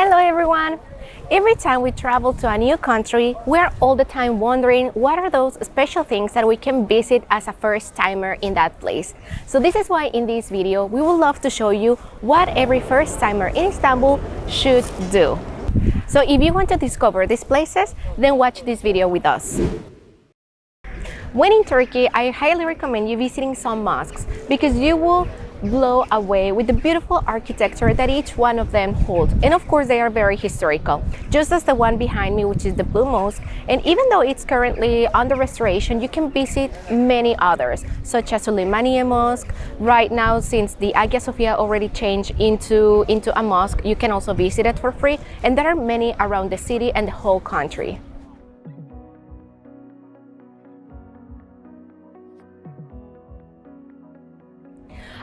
Hello everyone! Every time we travel to a new country, we are all the time wondering what are those special things that we can visit as a first timer in that place. So this is why in this video we would love to show you what every first timer in Istanbul should do. So if you want to discover these places, then watch this video with us. When in Turkey, I highly recommend you visiting some mosques because you will blow away with the beautiful architecture that each one of them holds. And of course they are very historical, just as the one behind me, which is the Blue Mosque. And even though it's currently under restoration, you can visit many others, such as Süleymaniye Mosque. Right now, since the Hagia Sophia already changed into a mosque, you can also visit it for free. And there are many around the city and the whole country.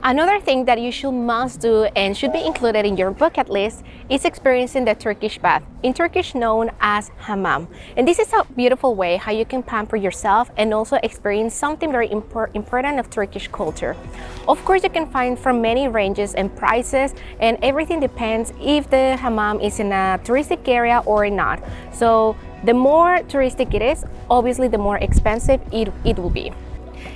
Another thing that you must do and should be included in your bucket list is experiencing the Turkish bath, in Turkish known as HAMAM. And this is a beautiful way how you can pamper yourself and also experience something very important of Turkish culture. Of course, you can find from many ranges and prices, and everything depends if the HAMAM is in a touristic area or not. So the more touristic it is, obviously the more expensive it will be.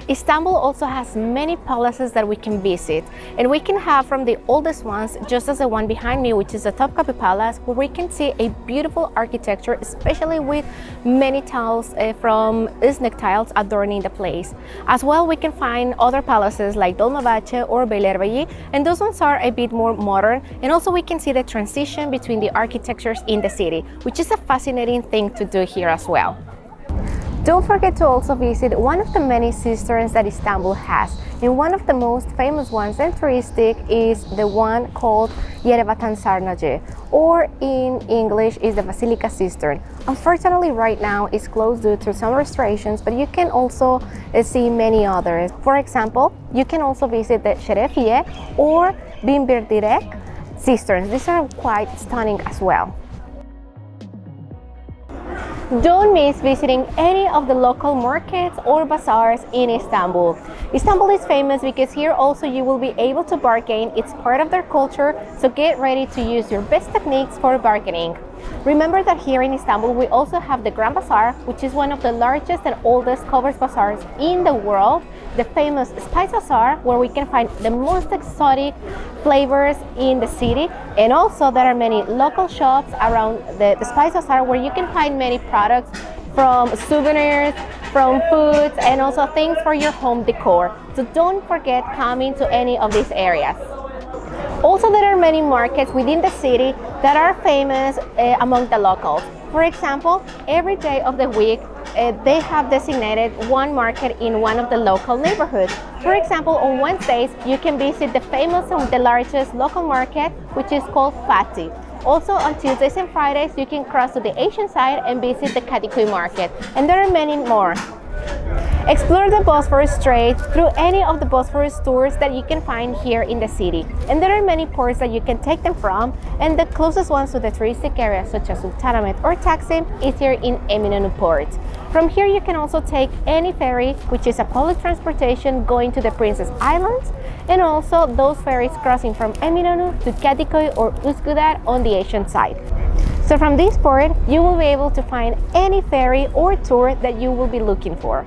Istanbul also has many palaces that we can visit, and we can have from the oldest ones, just as the one behind me, which is the TOPKAPI Palace, where we can see a beautiful architecture, especially with many tiles from Iznik tiles adorning the place. As well, we can find other palaces like Dolmabahce or Beylerbeyi, and those ones are a bit more modern, and also we can see the transition between the architectures in the city, which is a fascinating thing to do here as well. Don't forget to also visit one of the many cisterns that Istanbul has, and one of the most famous ones and touristic is the one called Yerevatan Sarnıcı, or in English is the Basilica Cistern. Unfortunately, right now it's closed due to some restorations, but you can also see many others. For example, you can also visit the Şerefiye or Binbirdirek cisterns. These are quite stunning as well. Don't miss visiting any of the local markets or bazaars in Istanbul. Istanbul is famous because here also you will be able to bargain. It's part of their culture, so get ready to use your best techniques for bargaining. Remember that here in Istanbul we also have the Grand Bazaar, which is one of the largest and oldest covered bazaars in the world, the famous Spice Bazaar, where we can find the most exotic flavors in the city, and also there are many local shops around the Spice Bazaar where you can find many products from souvenirs, from foods, and also things for your home decor. So don't forget coming to any of these areas. Also, there are many markets within the city that are famous among the locals. For example, every day of the week, they have designated one market in one of the local neighborhoods. For example, on Wednesdays, you can visit the famous and the largest local market, which is called Fatih. Also, on Tuesdays and Fridays, you can cross to the Asian side and visit the Kadıköy market. And there are many more. Explore the Bosphorus Strait through any of the Bosphorus tours that you can find here in the city. And there are many ports that you can take them from, and the closest ones to the touristic areas such as Sultanahmet or Taksim is here in Eminönü Port. From here you can also take any ferry, which is a public transportation going to the Princess Islands, and also those ferries crossing from Eminönü to Kadıköy or Üsküdar on the Asian side. So from this port, you will be able to find any ferry or tour that you will be looking for.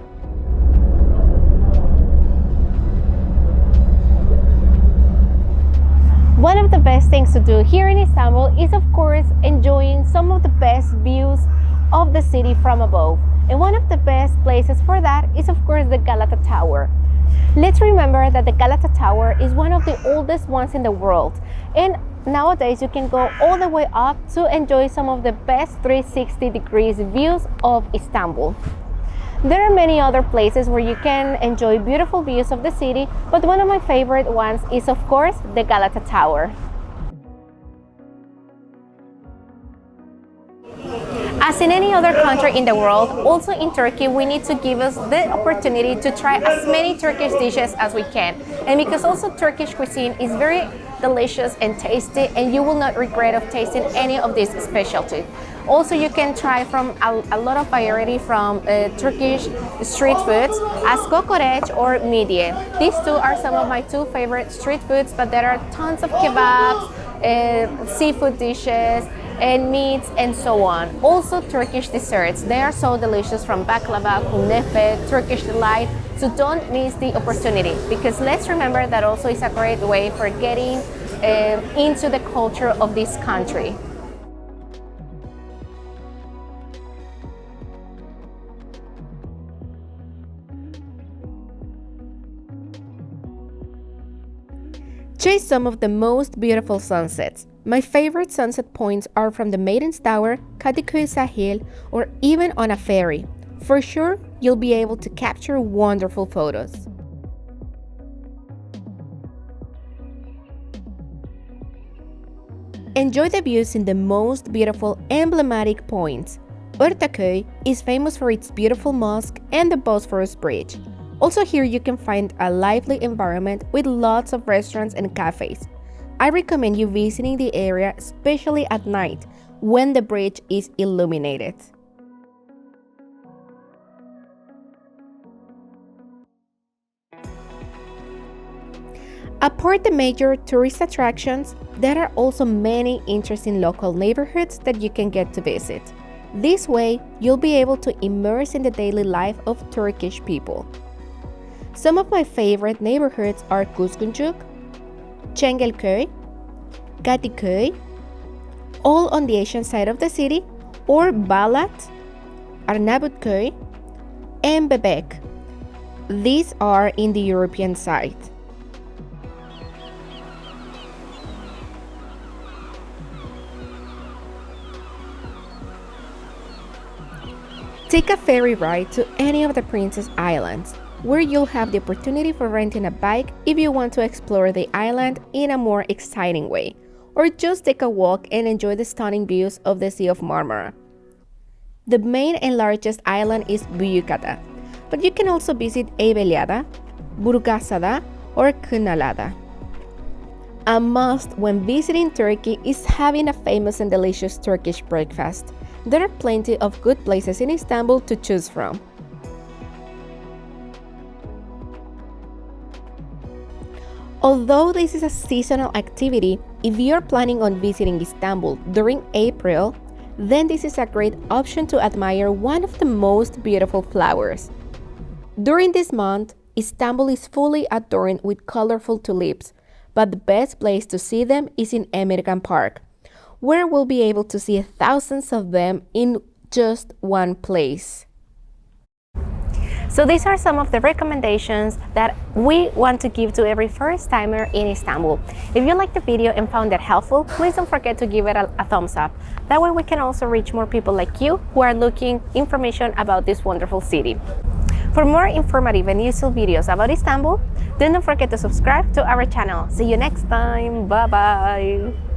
One of the best things to do here in Istanbul is, of course, enjoying some of the best views of the city from above. And one of the best places for that is, of course, the Galata Tower. Let's remember that the Galata Tower is one of the oldest ones in the world. And nowadays, you can go all the way up to enjoy some of the best 360 degrees views of Istanbul. There are many other places where you can enjoy beautiful views of the city, but one of my favorite ones is, of course, the Galata Tower. As in any other country in the world, also in Turkey, we need to give us the opportunity to try as many Turkish dishes as we can. And because also Turkish cuisine is very delicious and tasty, and you will not regret of tasting any of these specialties. Also, you can try from a lot of variety from Turkish street foods as kokoreç or midye. These two are some of my two favorite street foods, but there are tons of kebabs, seafood dishes, and meats and so on. Also Turkish desserts, they are so delicious, from baklava, kunefe, Turkish delight. So don't miss the opportunity, because let's remember that also is a great way for getting into the culture of this country. Chase some of the most beautiful sunsets. My favorite sunset points are from the Maiden's Tower, Kadıköy Sahil, or even on a ferry. For sure, you'll be able to capture wonderful photos. Enjoy the views in the most beautiful emblematic points. ORTAKÖY is famous for its beautiful mosque and the Bosphorus Bridge. Also here you can find a lively environment with lots of restaurants and cafes. I recommend you visiting the area, especially at night when the bridge is illuminated. Apart the major tourist attractions, there are also many interesting local neighborhoods that you can get to visit. This way, you'll be able to immerse in the daily life of Turkish people. Some of my favorite neighborhoods are Kuzguncuk, Çengelköy, Kadıköy, all on the Asian side of the city, or Balat, Arnavutköy, and Bebek. These are in the European side. Take a ferry ride to any of the Princess Islands, where you'll have the opportunity for renting a bike if you want to explore the island in a more exciting way, or just take a walk and enjoy the stunning views of the Sea of Marmara. The main and largest island is Büyükada, but you can also visit Eyveliada, Burgasada, or Kınalıada. A must when visiting Turkey is having a famous and delicious Turkish breakfast. There are plenty of good places in Istanbul to choose from. Although this is a seasonal activity, if you're planning on visiting Istanbul during April, then this is a great option to admire one of the most beautiful flowers. During this month, Istanbul is fully adorned with colorful tulips, but the best place to see them is in Emirgan Park, where we'll be able to see thousands of them in just one place. So these are some of the recommendations that we want to give to every first timer in Istanbul. If you liked the video and found it helpful, please don't forget to give it a thumbs up. That way we can also reach more people like you who are looking information about this wonderful city. For more informative and useful videos about Istanbul, then don't forget to subscribe to our channel. See you next time. Bye bye.